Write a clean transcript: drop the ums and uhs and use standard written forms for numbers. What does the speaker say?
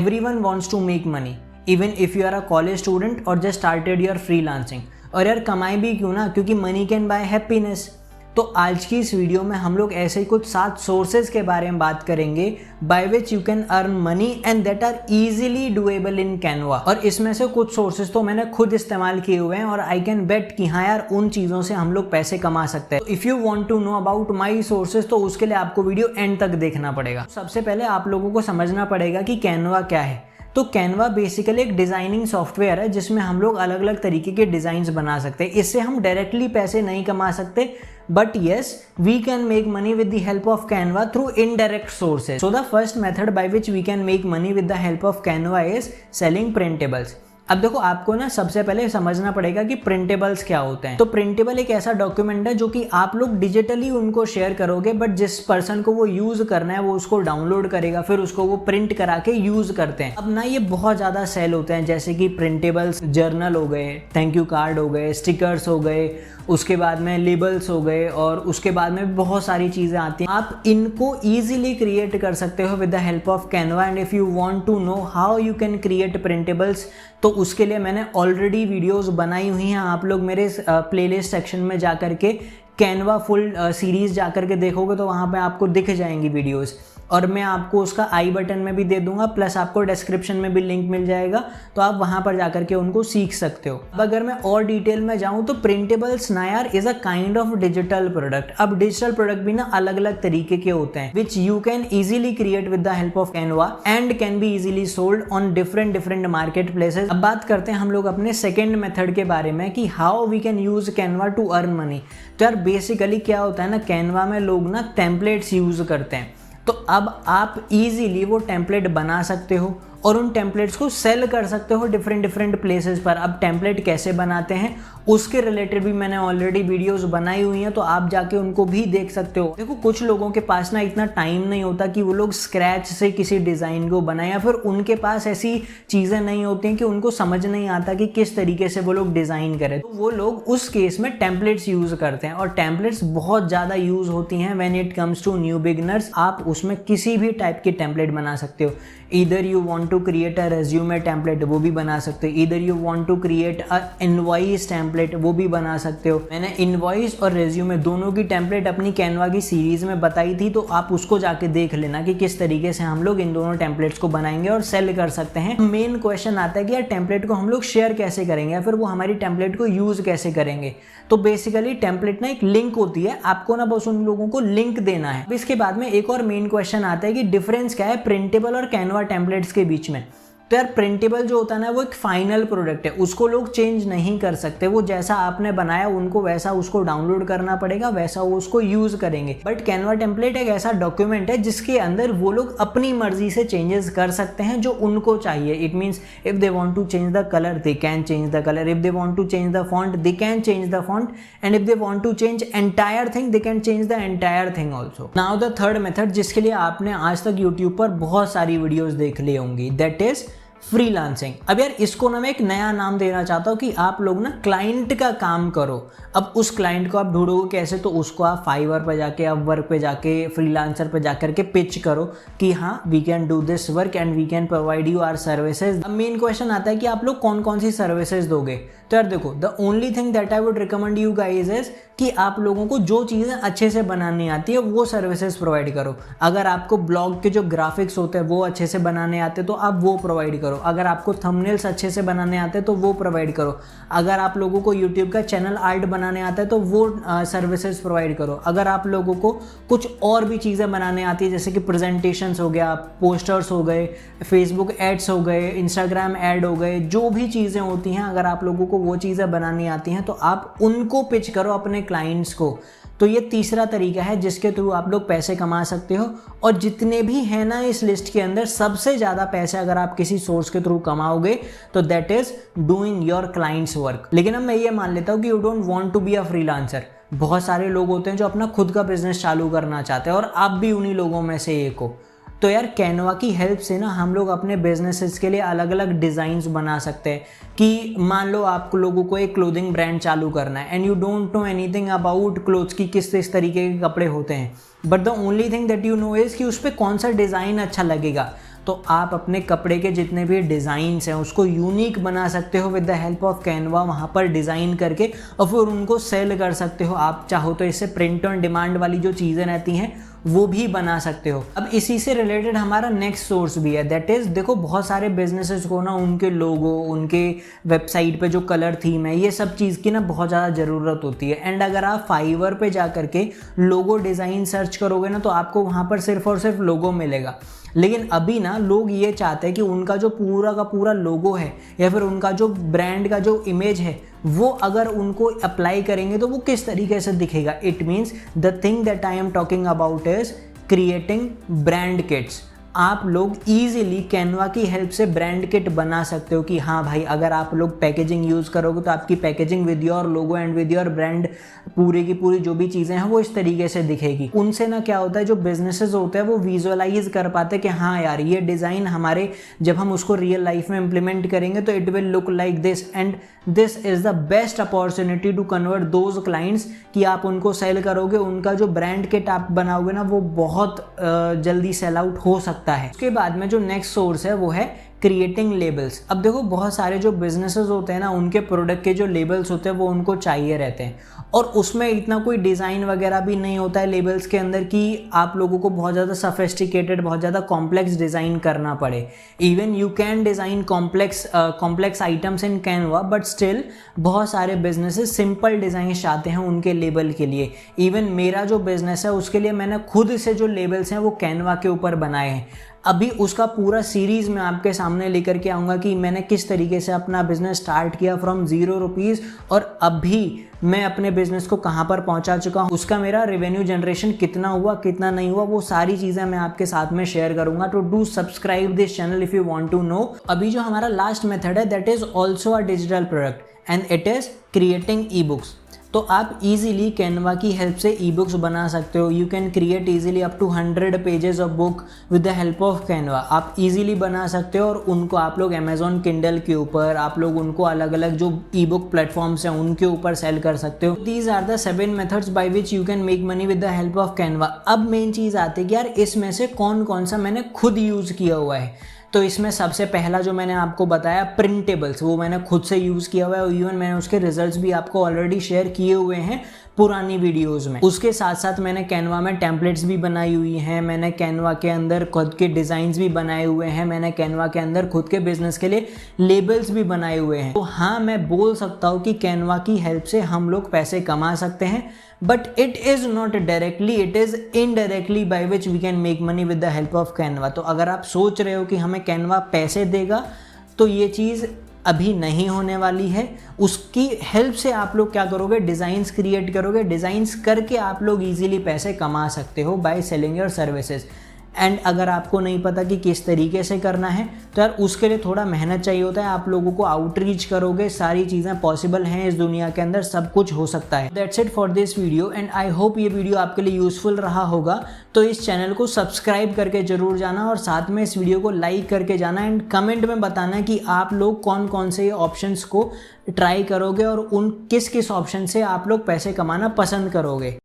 Everyone wants to make money, even if you are a college student or just started your freelancing. और यार कमाई भी क्यों ना, क्योंकि मनी कैन बाय हैप्पीनेस। तो आज की इस वीडियो में हम लोग ऐसे ही कुछ 7 सोर्सेज के बारे में बात करेंगे by which you can earn money and that are easily doable in Canva. और इसमें से कुछ सोर्सेज तो मैंने खुद इस्तेमाल किए हुए हैं और आई कैन बेट कि हाँ यार उन चीज़ों से हम लोग पैसे कमा सकते हैं। If you want to know about my sources तो उसके लिए आपको वीडियो एंड तक देखना पड़ेगा। सबसे पहले आप लोगों को समझना पड़ेगा कि कैनवा क्या है। तो कैनवा बेसिकली एक डिज़ाइनिंग सॉफ्टवेयर है जिसमें हम लोग अलग अलग तरीके के डिज़ाइंस बना सकते हैं। इससे हम डायरेक्टली पैसे नहीं कमा सकते, but yes we can make money with the help of Canva through indirect sources. So the first method by which we can make money with the help of Canva is selling printables. अब देखो आपको ना सबसे पहले समझना पड़ेगा कि प्रिंटेबल्स क्या होते हैं। तो प्रिंटेबल एक ऐसा डॉक्यूमेंट है जो कि आप लोग डिजिटली उनको शेयर करोगे, बट जिस पर्सन को वो यूज करना है वो उसको डाउनलोड करेगा, फिर उसको वो प्रिंट करा के यूज करते हैं। अब ना ये बहुत ज्यादा सेल होते हैं, जैसे कि प्रिंटेबल्स जर्नल हो गए, थैंक यू कार्ड हो गए, स्टिकर्स हो गए, उसके बाद में लेबल्स हो गए और उसके बाद में बहुत सारी चीज़ें आती हैं। आप इनको ईजिली क्रिएट कर सकते हो with the help of Canva. And if you want to know how you can create printables तो उसके लिए मैंने ऑलरेडी वीडियोस बनाई हुई हैं। आप लोग मेरे प्लेलिस्ट सेक्शन में जा कर के कैनवा फुल सीरीज़ जा कर के देखोगे तो वहाँ पे आपको दिख जाएंगी वीडियोस, और मैं आपको उसका आई बटन में भी दे दूंगा, प्लस आपको डिस्क्रिप्शन में भी लिंक मिल जाएगा, तो आप वहां पर जाकर के उनको सीख सकते हो। अब अगर मैं और डिटेल में जाऊं तो प्रिंटेबल्स ना यार is a kind of digital product. अब डिजिटल प्रोडक्ट भी ना अलग अलग तरीके के होते हैं विच you can easily create with the help of Canva and can be easily sold on different market places. अब बात करते हैं हम लोग अपने सेकेंड मेथड के बारे में कि how we can use Canva to earn money. तो यार बेसिकली क्या होता है ना, कैनवा में लोग ना टेम्पलेट्स यूज करते हैं। तो अब आप इजीली वो टेम्पलेट बना सकते हो और उन टेम्पलेट्स को सेल कर सकते हो डिफरेंट प्लेसेस पर। अब टेम्पलेट कैसे बनाते हैं उसके रिलेटेड भी मैंने ऑलरेडी वीडियोस बनाई हुई हैं, तो आप जाके उनको भी देख सकते हो। देखो कुछ लोगों के पास ना इतना टाइम नहीं होता कि वो लोग स्क्रैच से किसी डिज़ाइन को बनाएं, या फिर उनके पास ऐसी चीज़ें नहीं होती हैं कि उनको समझ नहीं आता कि किस तरीके से वो लोग डिज़ाइन करें। तो वो लोग उस केस में टेम्पलेट्स यूज़ करते हैं, और टेम्पलेट्स बहुत ज़्यादा यूज़ होती हैं when it comes to new beginners. आप उसमें किसी भी टाइप की टेम्पलेट बना सकते हो। Either you want to create a resume template, वो भी बना सकते हो। Either you want to create a invoice template, वो भी बना सकते हो। मैंने इनवॉइस और रेज्यूमे दोनों की टेम्पलेट अपनी कैनवा की सीरीज में बताई थी, तो आप उसको जाके देख लेना कि किस तरीके से हम लोग इन दोनों टेम्पलेट्स को बनाएंगे और सेल कर सकते हैं। मेन क्वेश्चन आता है कि यार टेम्पलेट को हम लोग शेयर कैसे करेंगे, या फिर वो हमारी टेम्पलेट को यूज कैसे करेंगे। तो बेसिकली टेम्पलेट ना एक लिंक होती है, आपको ना बस उन लोगों को लिंक देना है। इसके बाद में एक और मेन क्वेश्चन आता है कि डिफरेंस क्या है प्रिंटेबल और कैनवा टेम्पलेट्स के बीच में। तो यार प्रिंटेबल जो होता है ना वो एक फाइनल प्रोडक्ट है, उसको लोग चेंज नहीं कर सकते। वो जैसा आपने बनाया उनको वैसा उसको डाउनलोड करना पड़ेगा, वैसा वो उसको यूज करेंगे। बट कैनवा टेम्पलेट एक ऐसा डॉक्यूमेंट है जिसके अंदर वो लोग अपनी मर्जी से चेंजेस कर सकते हैं जो उनको चाहिए। It means if they want to change the colour they can change the colour, if they want to change the font they can change the font, and if they want to change entire thing they can change the entire thing also. Now the third method जिसके लिए आपने आज तक YouTube पर बहुत सारी videos देख ली होंगी, दैट इज फ्रीलांसिंग। अब यार इसको ना मैं एक नया नाम देना चाहता हूँ कि आप लोग ना क्लाइंट का काम करो। अब उस क्लाइंट को आप ढूंढोगे कैसे, तो उसको आप फाइवर पे जाके, अपवर्क पे जाके, फ्रीलांसर पे जाकर के पिच करो कि हाँ we can do this work and we can provide you our services. अब मेन क्वेश्चन आता है कि आप लोग कौन कौन सी सर्विसेज दोगे। तो यार देखो the only thing that I would recommend you guys is कि आप लोगों को जो चीज़ें अच्छे से बनानी आती है वो सर्विसेज प्रोवाइड करो। अगर आपको ब्लॉग के जो ग्राफिक्स होते हैं वो अच्छे से बनाने आते तो आप वो प्रोवाइड करो। अगर आपको थंबनेल्स अच्छे से बनाने आते हैं तो वो प्रोवाइड करो। अगर आप लोगों को यूट्यूब का चैनल आर्ट बनाने आता है तो वो सर्विसेज प्रोवाइड करो। अगर आप लोगों को कुछ और भी चीज़ें बनाने आती है जैसे कि प्रेजेंटेशंस हो गया, पोस्टर्स हो गए, फेसबुक एड्स हो गए, इंस्टाग्राम ऐड हो गए, जो भी चीज़ें होती हैं अगर आप लोगों को वो चीज़ें बनानी आती हैं तो आप उनको पिच करो अपने क्लाइंट्स को। तो ये तीसरा तरीका है जिसके थ्रू आप लोग पैसे कमा सकते हो। और जितने भी हैं ना इस लिस्ट के अंदर सबसे ज़्यादा पैसे अगर आप किसी सोर्स के थ्रू कमाओगे तो that is doing your clients work. लेकिन अब मैं ये मान लेता हूँ कि you don't want to be a freelancer. बहुत सारे लोग होते हैं जो अपना खुद का बिजनेस चालू करना चाहते हैं और आप भी उन्हीं लोगों में से एक हो। तो यार कैनवा की हेल्प से ना हम लोग अपने बिजनेसेस के लिए अलग अलग डिज़ाइंस बना सकते हैं। कि मान लो आप लोगों को एक क्लोथिंग ब्रांड चालू करना है and you don't know anything about clothes की किस तरीके के कपड़े होते हैं, but the only thing that you know is कि उस पर कौन सा डिज़ाइन अच्छा लगेगा। तो तो आप अपने कपड़े के जितने भी डिज़ाइंस हैं उसको यूनिक बना सकते हो with the help of Canva, वहाँ पर डिज़ाइन करके और फिर उनको सेल कर सकते हो। आप चाहो तो इससे प्रिंट ऑन डिमांड वाली जो चीज़ें रहती हैं वो भी बना सकते हो। अब इसी से रिलेटेड हमारा नेक्स्ट सोर्स भी है, दैट इज़ देखो बहुत सारे बिजनेसेस को ना उनके लोगो, उनके वेबसाइट पे जो कलर थीम है, ये सब चीज़ की ना बहुत ज़्यादा ज़रूरत होती है। एंड अगर आप फाइवर पे जा करके लोगो डिज़ाइन सर्च करोगे ना तो आपको वहाँ पर सिर्फ और सिर्फ लोगो मिलेगा। लेकिन अभी ना लोग ये चाहते हैं कि उनका जो पूरा का पूरा लोगो है या फिर उनका जो ब्रांड का जो इमेज है वो अगर उनको अप्लाई करेंगे तो वो किस तरीके से दिखेगा। It means the thing that I am talking about is creating brand kits. आप लोग ईजिली कैनवा की हेल्प से ब्रांड किट बना सकते हो कि हाँ भाई, अगर आप लोग पैकेजिंग यूज़ करोगे तो आपकी packaging with your logo and with your brand पूरी की पूरी जो भी चीज़ें हैं वो इस तरीके से दिखेगी। उनसे ना क्या होता है, जो बिजनेसेस होते हैं वो विजुअलाइज कर पाते हैं कि हाँ यार ये डिज़ाइन हमारे, जब हम उसको रियल लाइफ में इम्प्लीमेंट करेंगे तो it will look like this and this is the best opportunity to convert those clients कि आप उनको सेल करोगे, उनका जो ब्रांड किट आप बनाओगे ना वो बहुत जल्दी सेल आउट हो सकता है। उसके बाद में जो नेक्स्ट सोर्स है वो है क्रिएटिंग लेबल्स। अब देखो बहुत सारे जो बिजनेसेस होते हैं ना उनके प्रोडक्ट के जो लेबल्स होते हैं वो उनको चाहिए रहते हैं और उसमें इतना कोई डिज़ाइन वगैरह भी नहीं होता है लेबल्स के अंदर कि आप लोगों को बहुत ज़्यादा सफिस्टिकेटेड, बहुत ज़्यादा कॉम्प्लेक्स डिज़ाइन करना पड़े। Even you can design complex items in Canva, but still बहुत सारे बिजनेसेस सिंपल डिज़ाइन चाहते हैं उनके लेबल के लिए। इवन मेरा जो बिज़नेस है उसके लिए मैंने खुद से जो लेबल्स हैं वो कैनवा के ऊपर बनाए हैं। अभी उसका पूरा सीरीज़ मैं आपके सामने लेकर के आऊँगा कि मैंने किस तरीके से अपना बिज़नेस स्टार्ट किया फ्रॉम 0 रुपीज़ और अभी मैं अपने बिज़नेस को कहाँ पर पहुँचा चुका हूँ, उसका मेरा रेवेन्यू जनरेशन कितना हुआ कितना नहीं हुआ, वो सारी चीज़ें मैं आपके साथ में शेयर करूँगा। तो do subscribe this channel if you want to know. अभी जो हमारा लास्ट मेथड है that is also a digital product and it is creating e books. तो आप इजीली कैनवा की हेल्प से ई बुक्स बना सकते हो। You can create easily up to 100 pages of book with the help of Canva. आप easily बना सकते हो और उनको आप लोग अमेजॉन किंडल के ऊपर, आप लोग उनको अलग अलग जो ई बुक प्लेटफॉर्म्स हैं उनके ऊपर सेल कर सकते हो। These are the 7 methods by which you can make money with the help of Canva. अब मेन चीज़ आती है कि यार इसमें से कौन कौन सा मैंने खुद यूज़ किया हुआ है। तो इसमें सबसे पहला जो मैंने आपको बताया प्रिंटेबल्स, वो मैंने खुद से यूज़ किया हुआ है और इवन मैंने उसके रिजल्ट्स भी आपको ऑलरेडी शेयर किए हुए हैं पुरानी वीडियोस में। उसके साथ साथ मैंने कैनवा में टेम्पलेट्स भी बनाई हुई हैं, मैंने कैनवा के अंदर खुद के डिज़ाइंस भी बनाए हुए हैं, मैंने कैनवा के अंदर खुद के बिजनेस के लिए लेबल्स भी बनाए हुए हैं। तो हाँ, मैं बोल सकता हूँ कि कैनवा की हेल्प से हम लोग पैसे कमा सकते हैं, but it is not directly, it is indirectly by which we can make money with the help of Canva. तो अगर आप सोच रहे हो कि हमें कैनवा पैसे देगा तो ये चीज़ अभी नहीं होने वाली है। उसकी हेल्प से आप लोग क्या करोगे, डिज़ाइंस क्रिएट करोगे, डिज़ाइंस करके आप लोग इजीली पैसे कमा सकते हो by selling your services. And अगर आपको नहीं पता कि किस तरीके से करना है तो यार उसके लिए थोड़ा मेहनत चाहिए होता है। आप लोगों को आउटरीच करोगे, सारी चीज़ें पॉसिबल हैं इस दुनिया के अंदर, सब कुछ हो सकता है। That's it for this video and I hope ये वीडियो आपके लिए यूज़फुल रहा होगा। तो इस चैनल को सब्सक्राइब करके ज़रूर जाना और साथ में इस वीडियो को लाइक करके जाना एंड कमेंट में बताना कि आप लोग कौन कौन से ऑप्शंस को ट्राई करोगे और उन किस किस ऑप्शन से आप लोग पैसे कमाना पसंद करोगे।